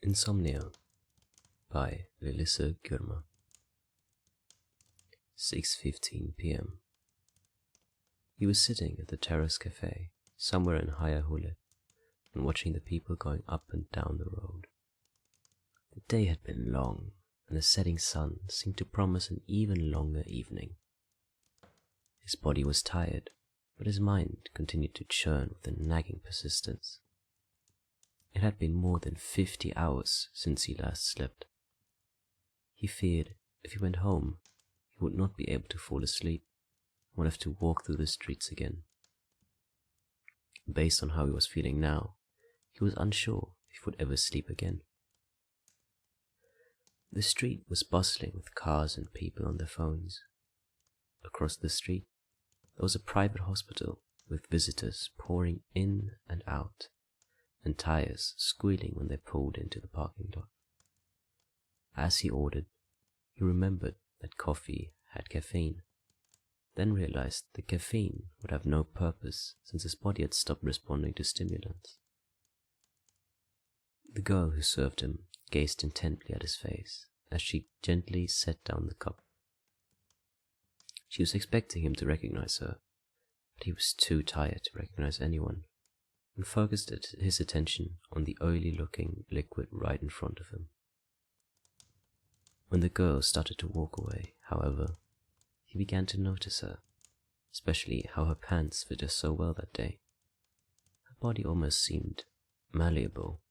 Insomnia by Lelissa Girma. 6:15 p.m. He was sitting at the terrace cafe somewhere in Hule and watching the people going up and down the road. The day had been long, and the setting sun seemed to promise an even longer evening. His body was tired, but his mind continued to churn with a nagging persistence. It had been more than 50 hours since he last slept. He feared if he went home, he would not be able to fall asleep and would have to walk through the streets again. Based on how he was feeling now, he was unsure if he would ever sleep again. The street was bustling with cars and people on their phones. Across the street, there was a private hospital with visitors pouring in and out, and tires squealing when they pulled into the parking lot. As he ordered, he remembered that coffee had caffeine, then realized the caffeine would have no purpose since his body had stopped responding to stimulants. The girl who served him gazed intently at his face as she gently set down the cup. She was expecting him to recognize her, but he was too tired to recognize anyone, and focused his attention on the oily-looking liquid right in front of him. When the girl started to walk away, however, he began to notice her, especially how her pants fit her so well that day. Her body almost seemed malleable,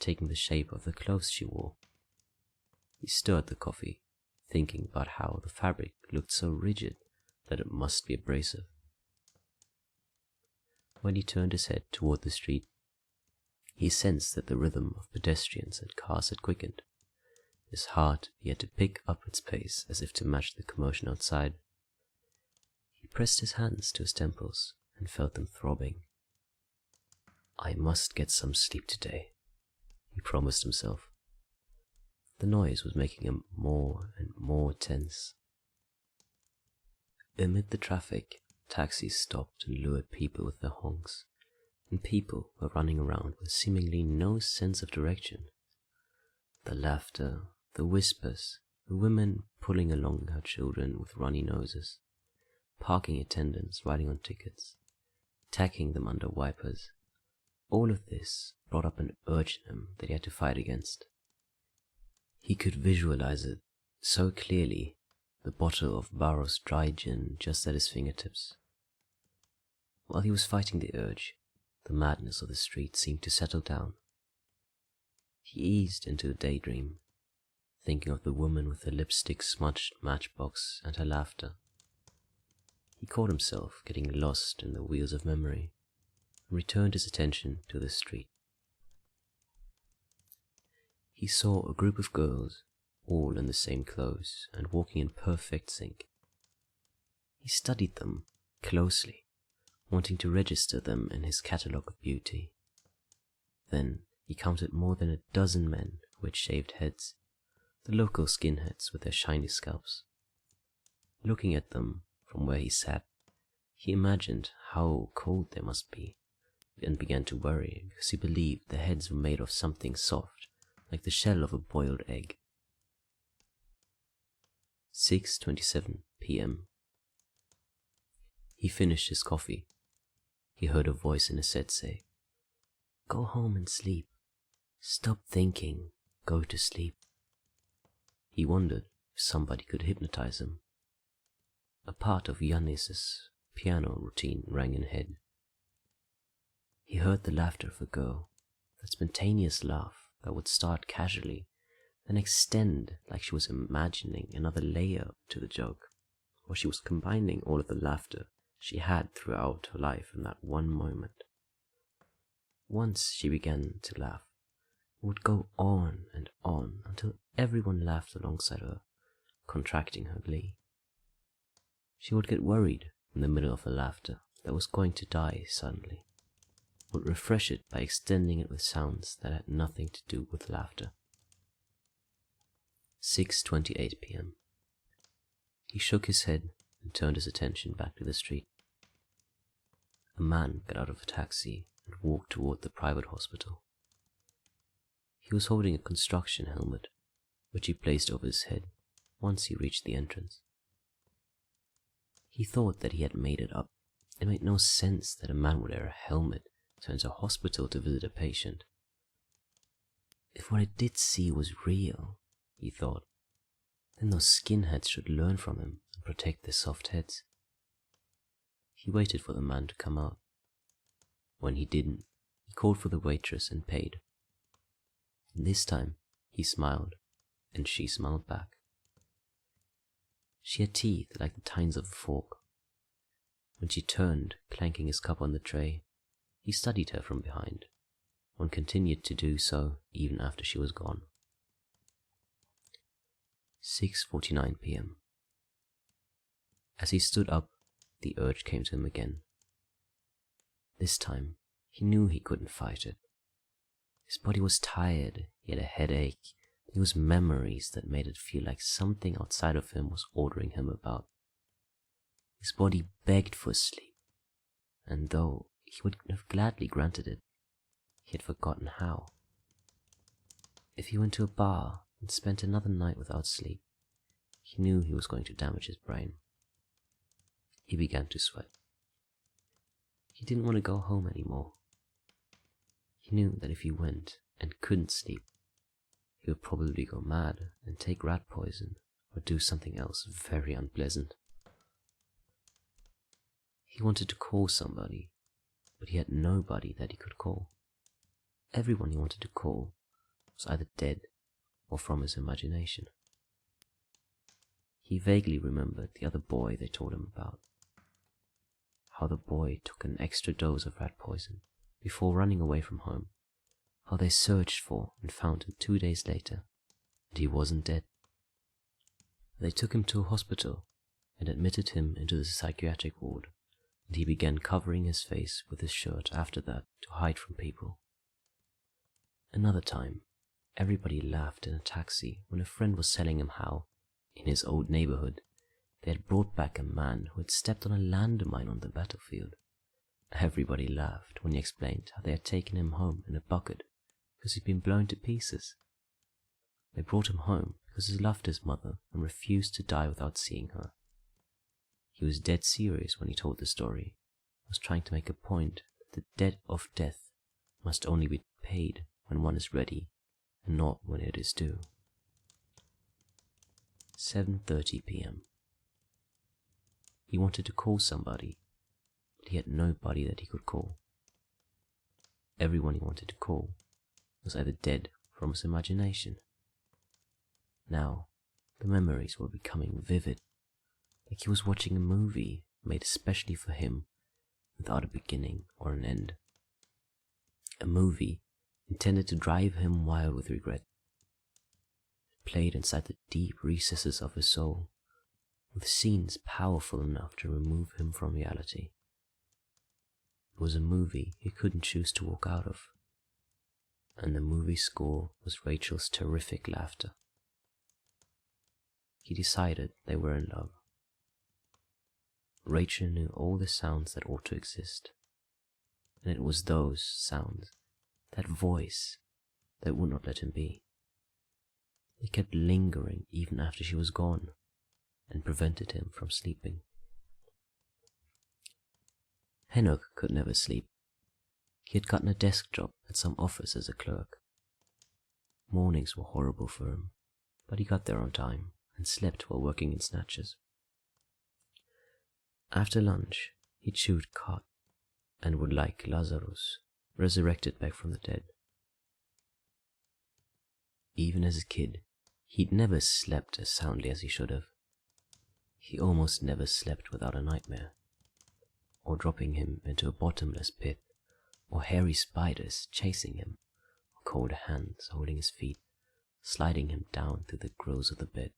taking the shape of the clothes she wore. He stirred the coffee, thinking about how the fabric looked so rigid that it must be abrasive. When he turned his head toward the street, he sensed that the rhythm of pedestrians and cars had quickened. His heart began to pick up its pace as if to match the commotion outside. He pressed his hands to his temples and felt them throbbing. "I must get some sleep today," he promised himself. The noise was making him more and more tense. Amid the traffic, taxis stopped and lured people with their honks, and people were running around with seemingly no sense of direction. The laughter, the whispers, the women pulling along her children with runny noses, parking attendants writing on tickets, tacking them under wipers, all of this brought up an urge in him that he had to fight against. He could visualize it so clearly, the bottle of Barrow's dry gin just at his fingertips. While he was fighting the urge, the madness of the street seemed to settle down. He eased into a daydream, thinking of the woman with the lipstick-smudged matchbox and her laughter. He caught himself getting lost in the wheels of memory, and returned his attention to the street. He saw a group of girls, all in the same clothes and walking in perfect sync. He studied them closely, wanting to register them in his catalogue of beauty. Then he counted more than a dozen men who had shaved heads, the local skinheads with their shiny scalps. Looking at them from where he sat, he imagined how cold they must be, and began to worry because he believed their heads were made of something soft, like the shell of a boiled egg. 6:27 p.m. He finished his coffee. He heard a voice in his head say, "Go home and sleep. Stop thinking. Go to sleep." He wondered if somebody could hypnotize him. A part of Yannis's piano routine rang in head. He heard the laughter of a girl, that spontaneous laugh that would start casually, then extend like she was imagining another layer to the joke, or she was combining all of the laughter she had throughout her life in that one moment. Once she began to laugh, it would go on and on until everyone laughed alongside her, contracting her glee. She would get worried in the middle of her laughter that was going to die suddenly, would refresh it by extending it with sounds that had nothing to do with laughter. 6:28 p.m. He shook his head and turned his attention back to the street. A man got out of a taxi and walked toward the private hospital. He was holding a construction helmet, which he placed over his head once he reached the entrance. He thought that he had made it up. It made no sense that a man would wear a helmet to enter a hospital to visit a patient. If what I did see was real, he thought, then those skinheads should learn from him and protect their soft heads. He waited for the man to come out. When he didn't, he called for the waitress and paid. This time, he smiled, and she smiled back. She had teeth like the tines of a fork. When she turned, clanking his cup on the tray, he studied her from behind, and continued to do so even after she was gone. 6:49 p.m. As he stood up, the urge came to him again. This time, he knew he couldn't fight it. His body was tired, he had a headache. It was memories that made it feel like something outside of him was ordering him about. His body begged for sleep, and though he would have gladly granted it, he had forgotten how. If he went to a bar and spent another night without sleep, he knew he was going to damage his brain. He began to sweat. He didn't want to go home anymore. He knew that if he went and couldn't sleep, he would probably go mad and take rat poison or do something else very unpleasant. He wanted to call somebody, but he had nobody that he could call. Everyone he wanted to call was either dead or from his imagination. He vaguely remembered the other boy they told him about. How the boy took an extra dose of rat poison before running away from home. How they searched for and found him 2 days later, and he wasn't dead. They took him to a hospital and admitted him into the psychiatric ward, and he began covering his face with his shirt after that to hide from people. Another time, everybody laughed in a taxi when a friend was telling him how, in his old neighborhood, they had brought back a man who had stepped on a landmine on the battlefield. Everybody laughed when he explained how they had taken him home in a bucket because he'd been blown to pieces. They brought him home because he loved his mother and refused to die without seeing her. He was dead serious when he told the story. He was trying to make a point that the debt of death must only be paid when one is ready and not when it is due. 7:30 p.m. He wanted to call somebody, but he had nobody that he could call. Everyone he wanted to call was either dead from his imagination. Now, the memories were becoming vivid, like he was watching a movie made especially for him, without a beginning or an end. A movie intended to drive him wild with regret. It played inside the deep recesses of his soul, with scenes powerful enough to remove him from reality. It was a movie he couldn't choose to walk out of, and the movie score was Rachel's terrific laughter. He decided they were in love. Rachel knew all the sounds that ought to exist, and it was those sounds, that voice, that would not let him be. It kept lingering even after she was gone, and prevented him from sleeping. Henok could never sleep. He had gotten a desk job at some office as a clerk. Mornings were horrible for him, but he got there on time and slept while working in snatches. After lunch, he chewed cod and would like Lazarus, resurrected back from the dead. Even as a kid, he'd never slept as soundly as he should have. He almost never slept without a nightmare, or dropping him into a bottomless pit, or hairy spiders chasing him, or cold hands holding his feet, sliding him down through the grills of the bed.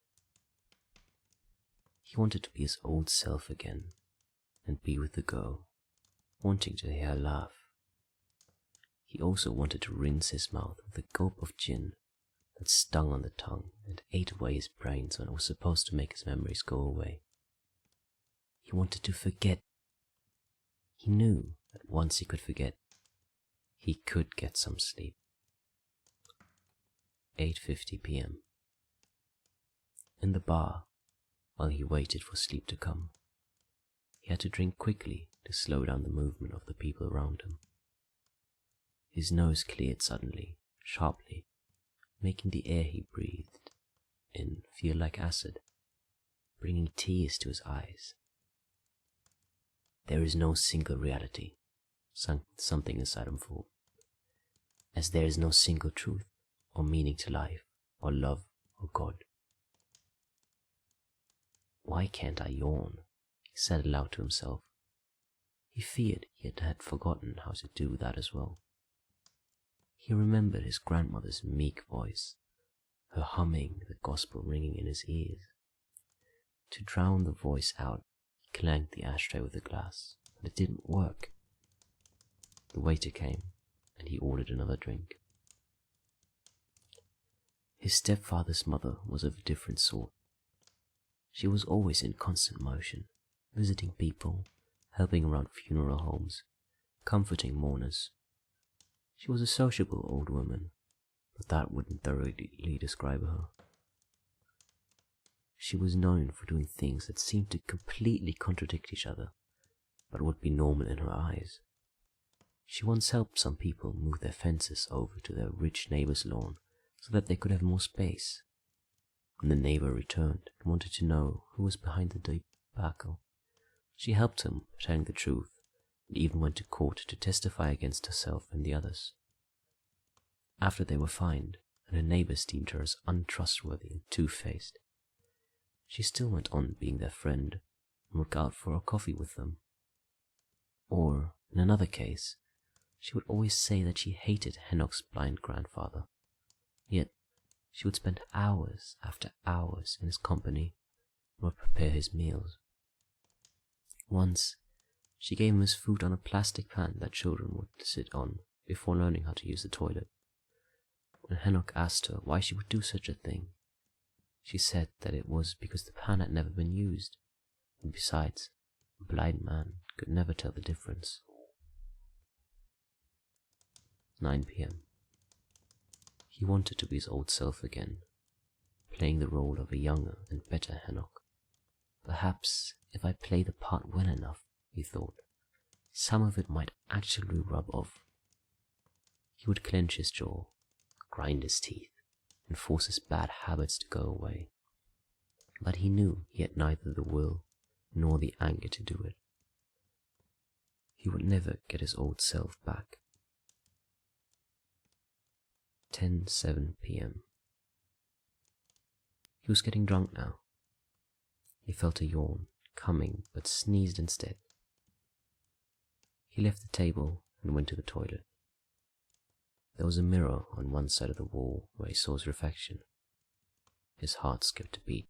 He wanted to be his old self again, and be with the girl, wanting to hear her laugh. He also wanted to rinse his mouth with a gulp of gin that stung on the tongue and ate away his brains when it was supposed to make his memories go away. He wanted to forget. He knew that once he could forget, he could get some sleep. 8:50 p.m. In the bar, while he waited for sleep to come, he had to drink quickly to slow down the movement of the people around him. His nose cleared suddenly, sharply, making the air he breathed in feel like acid, bringing tears to his eyes. There is no single reality, something inside him thought, as there is no single truth or meaning to life, or love, or God. Why can't I yawn? He said aloud to himself. He feared he had forgotten how to do that as well. He remembered his grandmother's meek voice, her humming the gospel ringing in his ears. To drown the voice out, he clanked the ashtray with the glass, but it didn't work. The waiter came, and he ordered another drink. His stepfather's mother was of a different sort. She was always in constant motion, visiting people, helping around funeral homes, comforting mourners. She was a sociable old woman, but that wouldn't thoroughly describe her. She was known for doing things that seemed to completely contradict each other, but would be normal in her eyes. She once helped some people move their fences over to their rich neighbor's lawn so that they could have more space. When the neighbor returned and wanted to know who was behind the debacle, she helped him telling the truth and even went to court to testify against herself and the others. After they were fined, and her neighbors deemed her as untrustworthy and two-faced, she still went on being their friend and would go out for a coffee with them. Or, in another case, she would always say that she hated Henoch's blind grandfather, yet she would spend hours after hours in his company and would prepare his meals. Once, she gave him his food on a plastic pan that children would sit on before learning how to use the toilet. When Henoch asked her why she would do such a thing, she said that it was because the pan had never been used, and besides, a blind man could never tell the difference. 9 p.m. He wanted to be his old self again, playing the role of a younger and better Henoch. Perhaps if I play the part well enough, he thought, some of it might actually rub off. He would clench his jaw, grind his teeth, and force his bad habits to go away. But he knew he had neither the will nor the anger to do it. He would never get his old self back. 10:07 p.m. He was getting drunk now. He felt a yawn coming, but sneezed instead. He left the table and went to the toilet. There was a mirror on one side of the wall where he saw his reflection. His heart skipped a beat.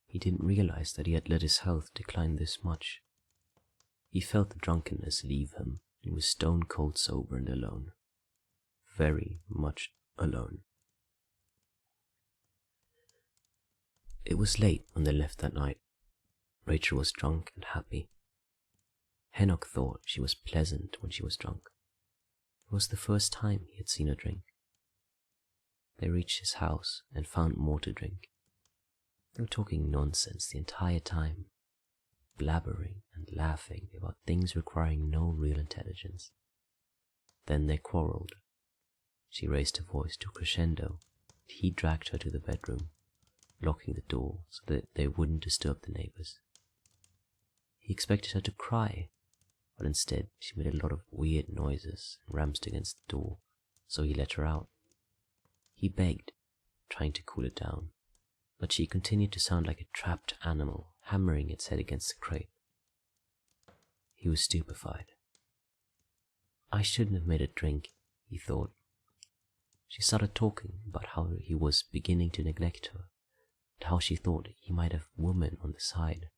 He didn't realize that he had let his health decline this much. He felt the drunkenness leave him and was stone cold sober and alone. Very much alone. It was late when they left that night. Rachel was drunk and happy. Henoch thought she was pleasant when she was drunk. It was the first time he had seen her drink. They reached his house and found more to drink. They were talking nonsense the entire time, blabbering and laughing about things requiring no real intelligence. Then they quarreled. She raised her voice to a crescendo, and he dragged her to the bedroom, locking the door so that they wouldn't disturb the neighbors. He expected her to cry, but instead she made a lot of weird noises and rammed against the door, so he let her out. He begged, trying to cool it down, but she continued to sound like a trapped animal hammering its head against the crate. He was stupefied. I shouldn't have made her drink, he thought. She started talking about how he was beginning to neglect her, and how she thought he might have women on the side.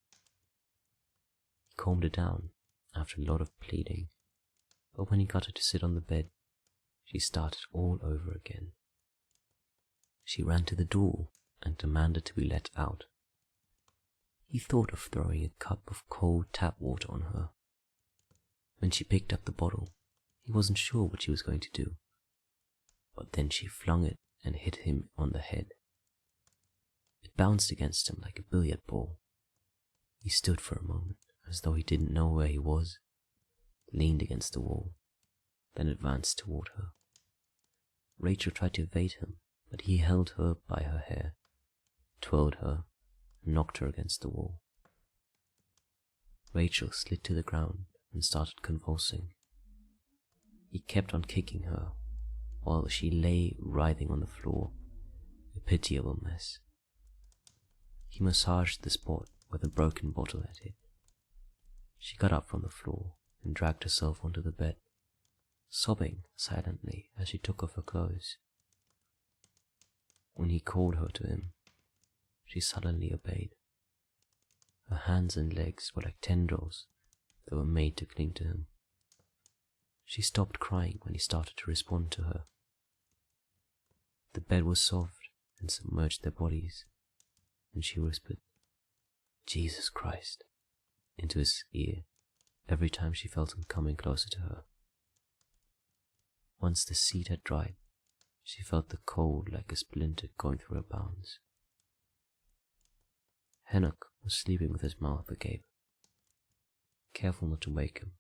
He calmed her down after a lot of pleading, but when he got her to sit on the bed, she started all over again. She ran to the door and demanded to be let out. He thought of throwing a cup of cold tap water on her. When she picked up the bottle, he wasn't sure what she was going to do. but then she flung it and hit him on the head. It bounced against him like a billiard ball. He stood for a moment, as though he didn't know where he was, leaned against the wall, then advanced toward her. Rachel tried to evade him, but he held her by her hair, twirled her, and knocked her against the wall. Rachel slid to the ground and started convulsing. He kept on kicking her, while she lay writhing on the floor, a pitiable mess. He massaged the spot where the broken bottle had hit. She got up from the floor and dragged herself onto the bed, sobbing silently as she took off her clothes. When he called her to him, she sullenly obeyed. Her hands and legs were like tendrils that were made to cling to him. She stopped crying when he started to respond to her. The bed was soft and submerged their bodies, and she whispered, "Jesus Christ," into his ear every time she felt him coming closer to her. Once the seed had dried, she felt the cold like a splinter going through her bones. Henoch was sleeping with his mouth agape. Careful not to wake him,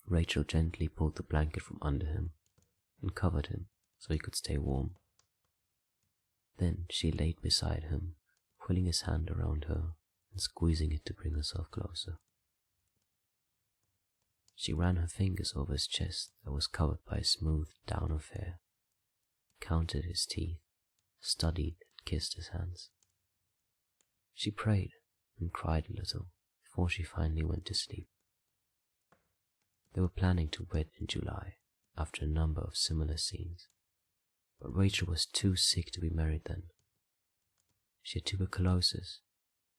Rachel gently pulled the blanket from under him and covered him so he could stay warm. Then she laid beside him, pulling his hand around her and squeezing it to bring herself closer. She ran her fingers over his chest that was covered by a smooth down of hair, counted his teeth, studied and kissed his hands. She prayed and cried a little before she finally went to sleep. They were planning to wed in July after a number of similar scenes, but Rachel was too sick to be married then. She had tuberculosis.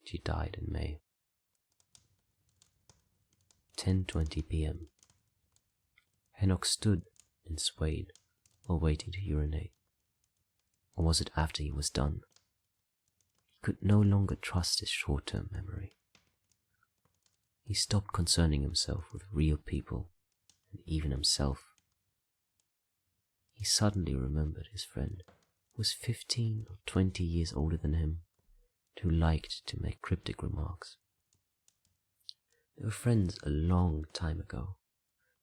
She died in May. 10:20 p.m. Henoch stood and swayed while waiting to urinate. Or was it after he was done? He could no longer trust his short-term memory. He stopped concerning himself with real people and even himself. He suddenly remembered his friend, who was 15 or 20 years older than him, and who liked to make cryptic remarks. They were friends a long time ago,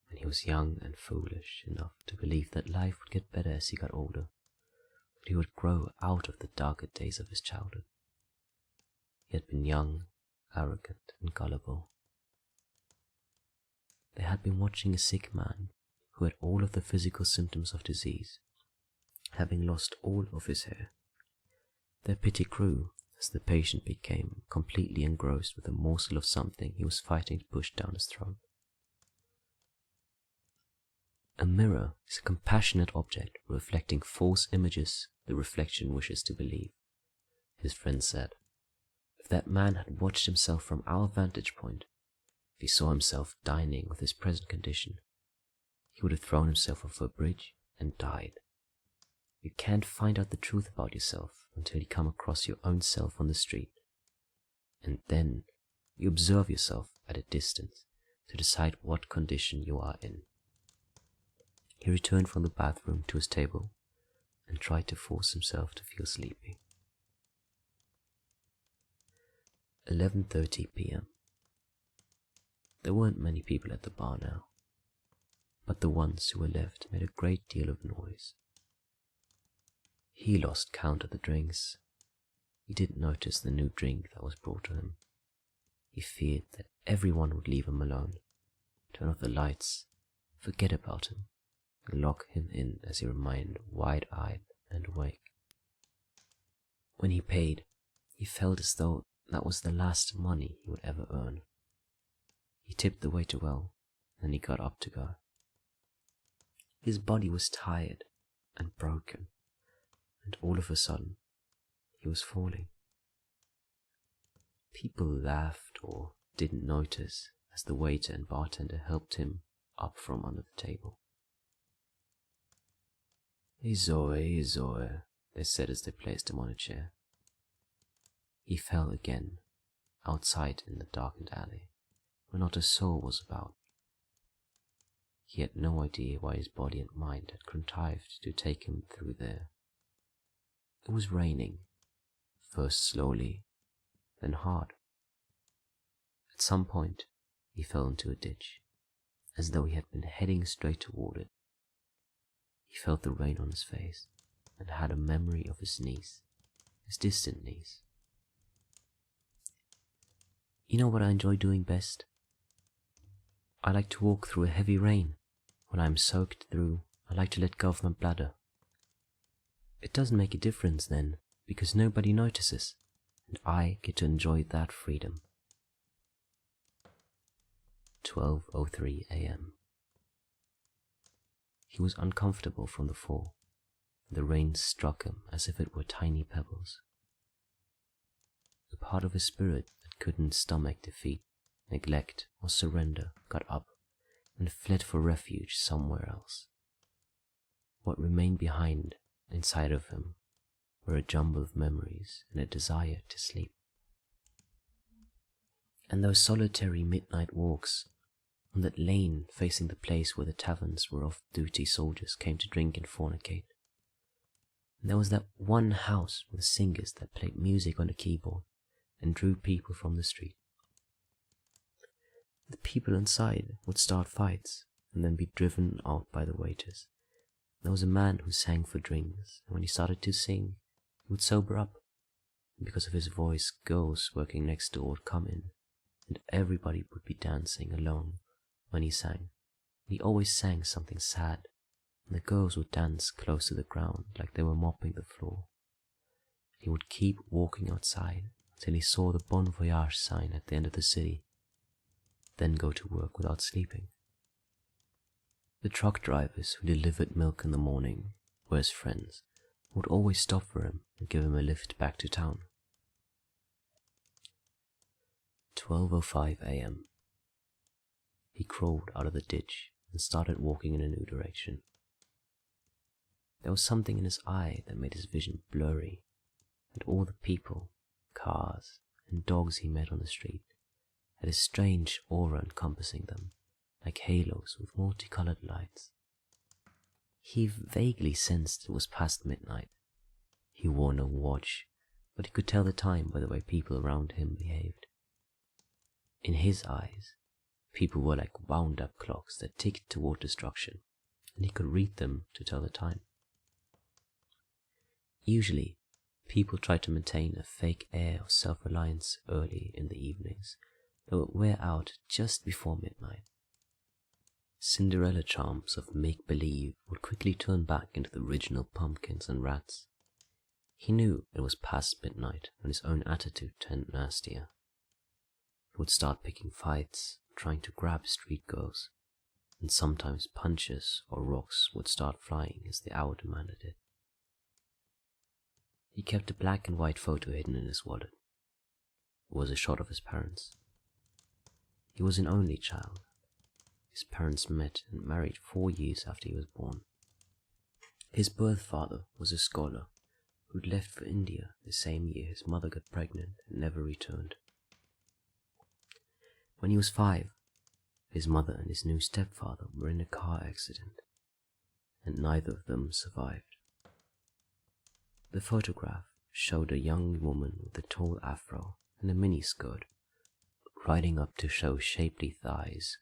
when he was young and foolish enough to believe that life would get better as he got older, that he would grow out of the darker days of his childhood. He had been young, arrogant, and gullible. They had been watching a sick man who had all of the physical symptoms of disease, having lost all of his hair. Their pity grew as the patient became completely engrossed with a morsel of something he was fighting to push down his throat. A mirror is a compassionate object reflecting false images the reflection wishes to believe, his friend said. If that man had watched himself from our vantage point, if he saw himself dining with his present condition, he would have thrown himself off a bridge and died. You can't find out the truth about yourself until you come across your own self on the street. And then you observe yourself at a distance to decide what condition you are in. He returned from the bathroom to his table and tried to force himself to feel sleepy. 11:30 p.m. There weren't many people at the bar now, but the ones who were left made a great deal of noise. He lost count of the drinks. He didn't notice the new drink that was brought to him. He feared that everyone would leave him alone, turn off the lights, forget about him, and lock him in as he remained wide-eyed and awake. When he paid, he felt as though that was the last money he would ever earn. He tipped the waiter well, and he got up to go. His body was tired and broken, and all of a sudden, he was falling. People laughed or didn't notice as the waiter and bartender helped him up from under the table. "Hey Zoe, they said as they placed him on a chair. He fell again, outside in the darkened alley, where not a soul was about. He had no idea why his body and mind had contrived to take him through there. It was raining, first slowly, then hard. At some point, he fell into a ditch, as though he had been heading straight toward it. He felt the rain on his face, and had a memory of his niece, his distant niece. You know what I enjoy doing best? I like to walk through a heavy rain. When I am soaked through, I like to let go of my bladder. It doesn't make a difference then, because nobody notices, and I get to enjoy that freedom. 12:03 a.m. He was uncomfortable from the fall. The rain struck him as if it were tiny pebbles. The part of his spirit that couldn't stomach defeat, neglect, or surrender got up and fled for refuge somewhere else. What remained behind inside of him were a jumble of memories and a desire to sleep. And those solitary midnight walks on that lane facing the place where the taverns where off-duty soldiers came to drink and fornicate. And there was that one house with singers that played music on a keyboard and drew people from the street. The people inside would start fights and then be driven out by the waiters. There was a man who sang for drinks, and when he started to sing, he would sober up. And because of his voice, girls working next door would come in, and everybody would be dancing along when he sang. He always sang something sad, and the girls would dance close to the ground like they were mopping the floor. He would keep walking outside until he saw the Bon Voyage sign at the end of the city, then go to work without sleeping. The truck drivers who delivered milk in the morning were his friends, who would always stop for him and give him a lift back to town. 12:05 a.m. He crawled out of the ditch and started walking in a new direction. There was something in his eye that made his vision blurry, and all the people, cars, and dogs he met on the street had a strange aura encompassing them, like halos with multicolored lights. He vaguely sensed it was past midnight. He wore no watch, but he could tell the time by the way people around him behaved. In his eyes, people were like wound-up clocks that ticked toward destruction, and he could read them to tell the time. Usually, people tried to maintain a fake air of self-reliance early in the evenings that would wear out just before midnight. Cinderella charms of make-believe would quickly turn back into the original pumpkins and rats. He knew it was past midnight when his own attitude turned nastier. He would start picking fights, trying to grab street girls, and sometimes punches or rocks would start flying as the hour demanded it. He kept a black and white photo hidden in his wallet. It was a shot of his parents. He was an only child. His parents met and married 4 years after he was born. His birth father was a scholar who'd left for India the same year his mother got pregnant and never returned. When he was 5, his mother and his new stepfather were in a car accident, and neither of them survived. The photograph showed a young woman with a tall afro and a miniskirt, riding up to show shapely thighs.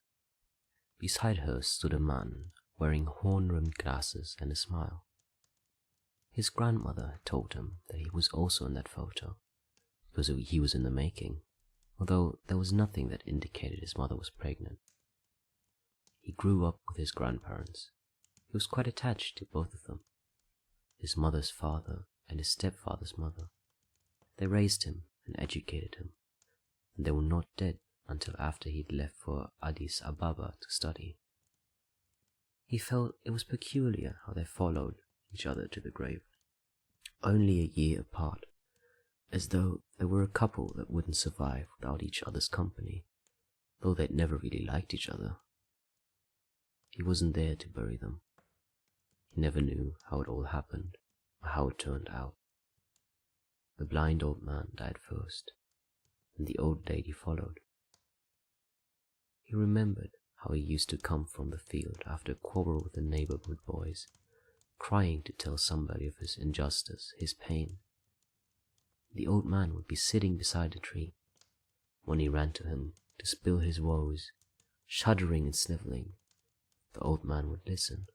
Beside her stood a man wearing horn-rimmed glasses and a smile. His grandmother had told him that he was also in that photo, because he was in the making, although there was nothing that indicated his mother was pregnant. He grew up with his grandparents. He was quite attached to both of them, his mother's father and his stepfather's mother. They raised him and educated him, and they were not dead until after he'd left for Addis Ababa to study. He felt it was peculiar how they followed each other to the grave, only a year apart, as though they were a couple that wouldn't survive without each other's company, though they'd never really liked each other. He wasn't there to bury them. He never knew how it all happened or how it turned out. The blind old man died first, and the old lady followed. He remembered how he used to come from the field after a quarrel with the neighborhood boys, crying to tell somebody of his injustice, his pain. The old man would be sitting beside a tree. When he ran to him to spill his woes, shuddering and sniveling, the old man would listen,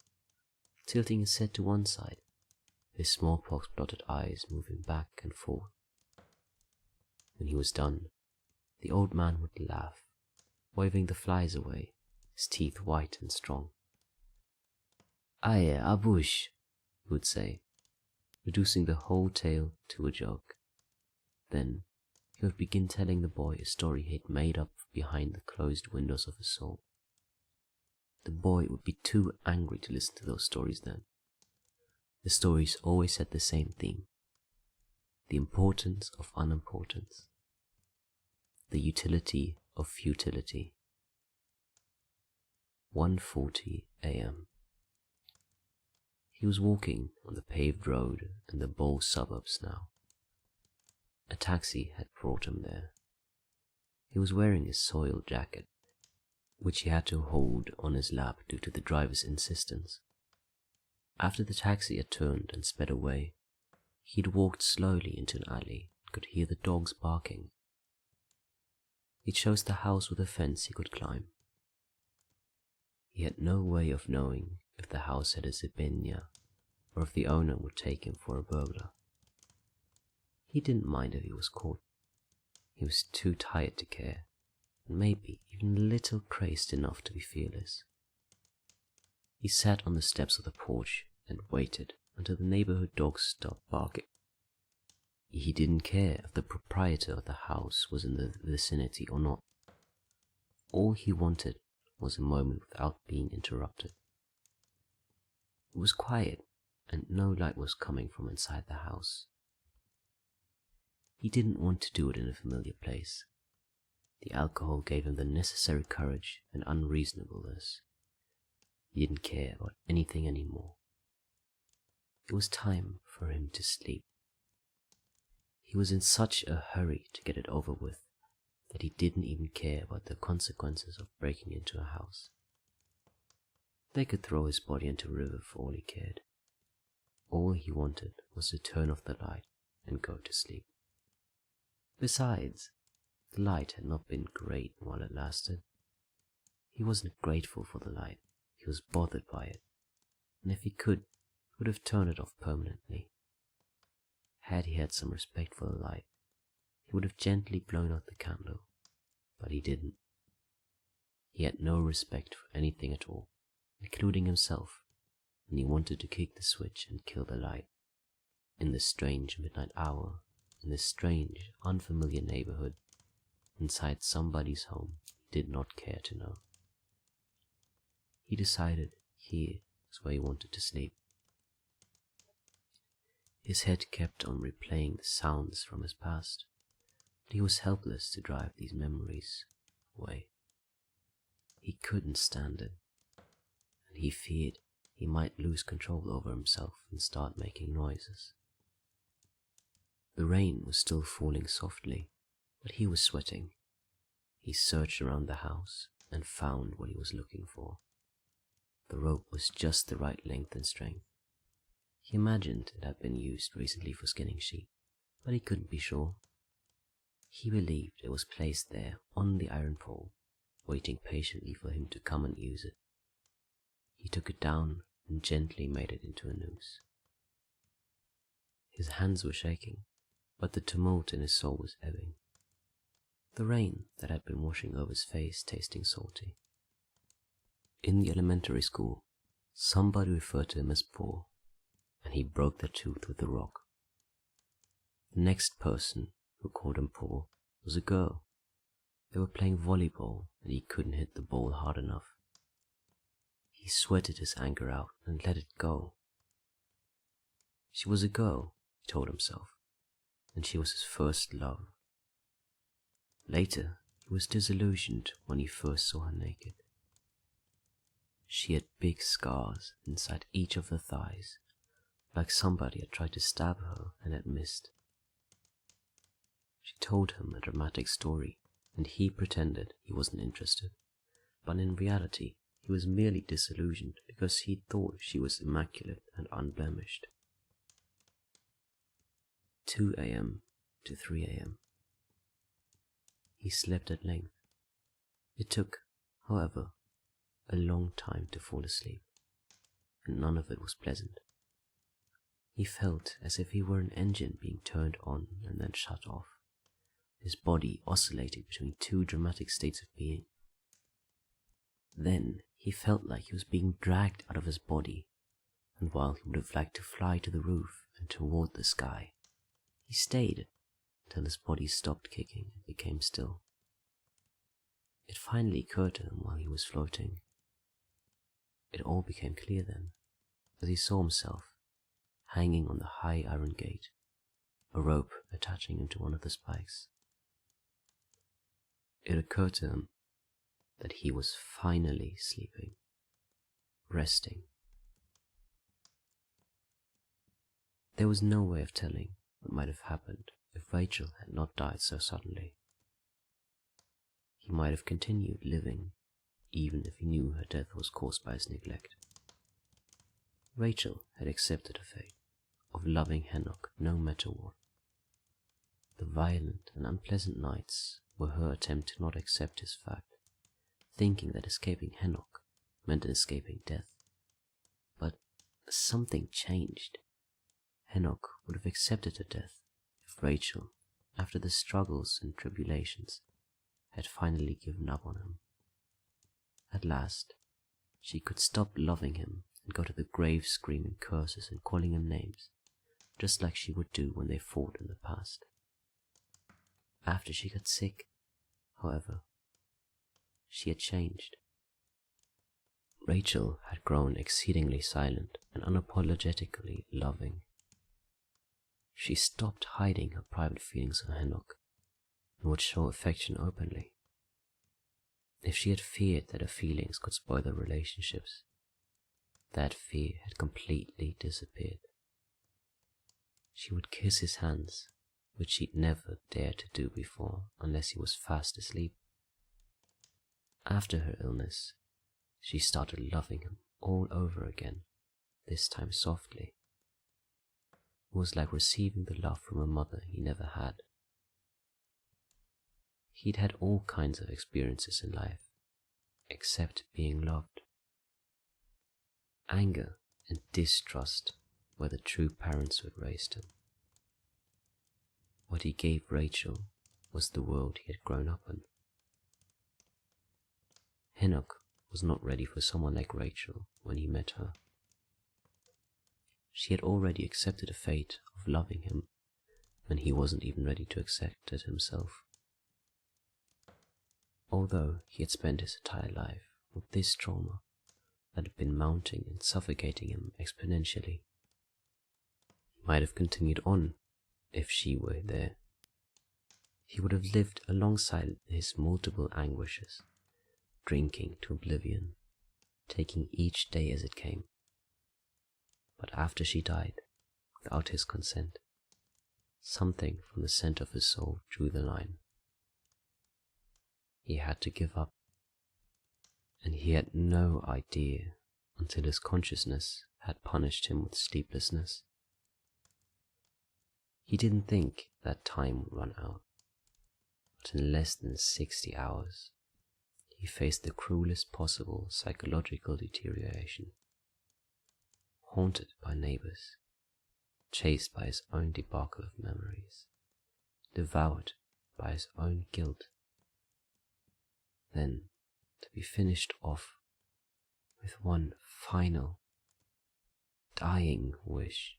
tilting his head to one side, his smallpox-blotted eyes moving back and forth. When he was done, the old man would laugh, waving the flies away, his teeth white and strong. "Aye, abush," he would say, reducing the whole tale to a joke. Then he would begin telling the boy a story he'd made up behind the closed windows of his soul. The boy would be too angry to listen to those stories then. The stories always had the same theme: the importance of unimportance, the utility of futility. 1:40 a.m. He was walking on the paved road in the Bow suburbs now. A taxi had brought him there. He was wearing his soiled jacket, which he had to hold on his lap due to the driver's insistence. After the taxi had turned and sped away, he'd walked slowly into an alley and could hear the dogs barking. He chose the house with a fence he could climb. He had no way of knowing if the house had a zibenia or if the owner would take him for a burglar. He didn't mind if he was caught. He was too tired to care, and maybe even a little crazed enough to be fearless. He sat on the steps of the porch and waited until the neighborhood dogs stopped barking. He didn't care if the proprietor of the house was in the vicinity or not. All he wanted was a moment without being interrupted. It was quiet, and no light was coming from inside the house. He didn't want to do it in a familiar place. The alcohol gave him the necessary courage and unreasonableness. He didn't care about anything anymore. It was time for him to sleep. He was in such a hurry to get it over with that he didn't even care about the consequences of breaking into a house. They could throw his body into a river for all he cared. All he wanted was to turn off the light and go to sleep. Besides, the light had not been great while it lasted. He wasn't grateful for the light, he was bothered by it, and if he could, he would have turned it off permanently. Had he had some respect for the light, he would have gently blown out the candle, but he didn't. He had no respect for anything at all, including himself, and he wanted to kick the switch and kill the light. In this strange midnight hour, in this strange, unfamiliar neighborhood, inside somebody's home he did not care to know. He decided here was where he wanted to sleep. His head kept on replaying the sounds from his past, but he was helpless to drive these memories away. He couldn't stand it, and he feared he might lose control over himself and start making noises. The rain was still falling softly, but he was sweating. He searched around the house and found what he was looking for. The rope was just the right length and strength. He imagined it had been used recently for skinning sheep, but he couldn't be sure. He believed it was placed there on the iron pole, waiting patiently for him to come and use it. He took it down and gently made it into a noose. His hands were shaking, but the tumult in his soul was ebbing. The rain that had been washing over his face tasting salty. In the elementary school, somebody referred to him as poor, and he broke their tooth with a rock. The next person who called him poor was a girl. They were playing volleyball, and he couldn't hit the ball hard enough. He sweated his anger out and let it go. She was a girl, he told himself, and she was his first love. Later, he was disillusioned when he first saw her naked. She had big scars inside each of her thighs, like somebody had tried to stab her and had missed. She told him a dramatic story, and he pretended he wasn't interested, but in reality he was merely disillusioned because he thought she was immaculate and unblemished. 2 a.m. to 3 a.m. He slept at length. It took, however, a long time to fall asleep, and none of it was pleasant. He felt as if he were an engine being turned on and then shut off, his body oscillating between two dramatic states of being. Then he felt like he was being dragged out of his body, and while he would have liked to fly to the roof and toward the sky, he stayed till his body stopped kicking and became still. It finally occurred to him while he was floating. It all became clear then, as he saw himself hanging on the high iron gate, a rope attaching him to one of the spikes. It occurred to him that he was finally sleeping, resting. There was no way of telling what might have happened if Rachel had not died so suddenly. He might have continued living, even if he knew her death was caused by his neglect. Rachel had accepted her fate of loving Henoch no matter what. The violent and unpleasant nights were her attempt to not accept his fact, thinking that escaping Henoch meant escaping death. But something changed. Henoch would have accepted her death if Rachel, after the struggles and tribulations, had finally given up on him. At last, she could stop loving him and go to the grave screaming curses and calling him names, just like she would do when they fought in the past. After she got sick, however, she had changed. Rachel had grown exceedingly silent and unapologetically loving. She stopped hiding her private feelings for Henoch and would show affection openly. If she had feared that her feelings could spoil their relationships, that fear had completely disappeared. She would kiss his hands, which she'd never dared to do before unless he was fast asleep. After her illness, she started loving him all over again, this time softly. It was like receiving the love from a mother he never had. He'd had all kinds of experiences in life, except being loved. Anger and distrust were the true parents who had raised him. What he gave Rachel was the world he had grown up in. Henoch was not ready for someone like Rachel when he met her. She had already accepted the fate of loving him when he wasn't even ready to accept it himself. Although he had spent his entire life with this trauma that had been mounting and suffocating him exponentially, he might have continued on if she were there. He would have lived alongside his multiple anguishes, drinking to oblivion, taking each day as it came. But after she died, without his consent, something from the center of his soul drew the line. He had to give up, and he had no idea until his consciousness had punished him with sleeplessness. He didn't think that time would run out, but in less than 60 hours, he faced the cruelest possible psychological deterioration. Haunted by neighbors, chased by his own debacle of memories, devoured by his own guilt, then to be finished off with one final, dying wish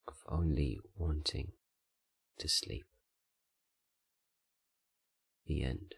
of only wanting to sleep. The end.